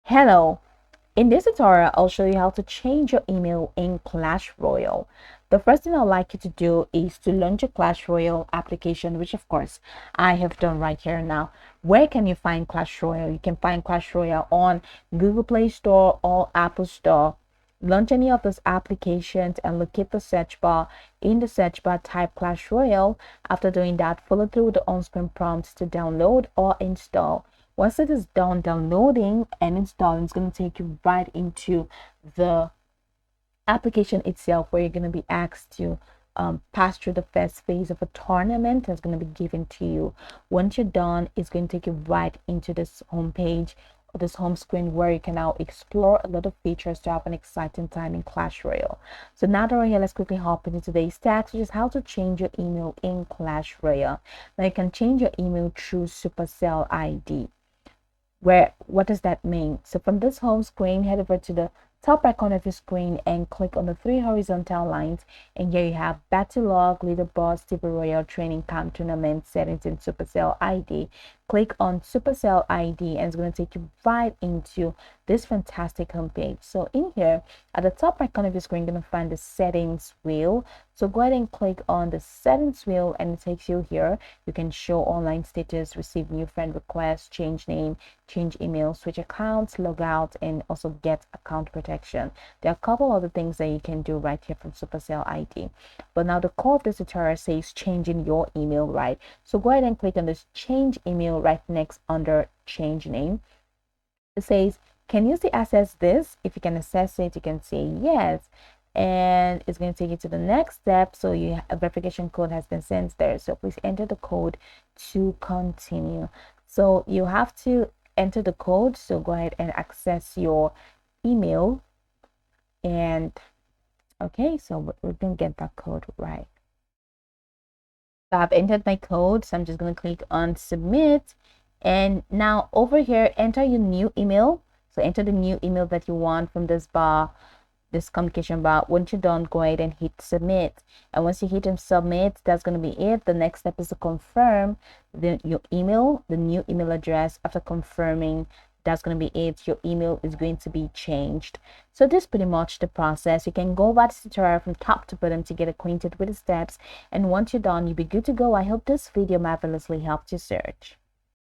Hello, in this tutorial, I'll show you how to change your email in Clash Royale. The first thing I'd like you to do is to launch a Clash Royale application, which of course I have done right here now. Where can you find Clash Royale? You can find Clash Royale on Google Play Store or Apple Store. Launch any of those applications and locate the search bar. In the search bar, type Clash Royale. After doing that, follow through the on-screen prompts to download or install. Once it is done downloading and installing, it's going to take you right into the application itself, where you're going to be asked to pass through the first phase of a tournament that's going to be given to you. Once you're done, it's going to take you right into this home page or this home screen, where you can now explore a lot of features to have an exciting time in Clash Royale. So now that we're here, let's quickly hop into today's task, which is how to change your email in Clash Royale. Now you can change your email through Supercell ID. What does that mean? So from this home screen, head over to the top right corner of your screen and click on the three horizontal lines, and here you have battle log, leaderboard, Stable Royale, training camp, tournament, settings, and Supercell ID. Click on Supercell ID and it's going to take you right into this fantastic homepage. So in here at the top right corner of your screen, you're going to find the settings wheel. So go ahead and click on the settings wheel and it takes you here. You can show online status, receive new friend requests, change name, change email, switch accounts, log out, and also get account protection. There are a couple other things that you can do right here from Supercell ID. But now the core of this tutorial says changing your email, right? So go ahead and click on this change email right next under change name. It says, can you see access this? If you can access it, you can say yes, and it's going to take you to the next step. So a verification code has been sent there, so please enter the code to continue. So you have to enter the code, so go ahead and access your email. And okay, so we're going to get that code right. So I've entered my code, so I'm just going to click on submit. And now over here, enter your new email. So enter the new email that you want from this bar, this communication bar. Once you're done, go ahead and hit submit. And once you hit and submit, that's going to be it. The next step is to confirm your email, the new email address. After confirming, that's going to be it. Your email is going to be changed. So this is pretty much the process. You can go over this tutorial from top to bottom to get acquainted with the steps. And once you're done, you'll be good to go. I hope this video marvelously helped you search.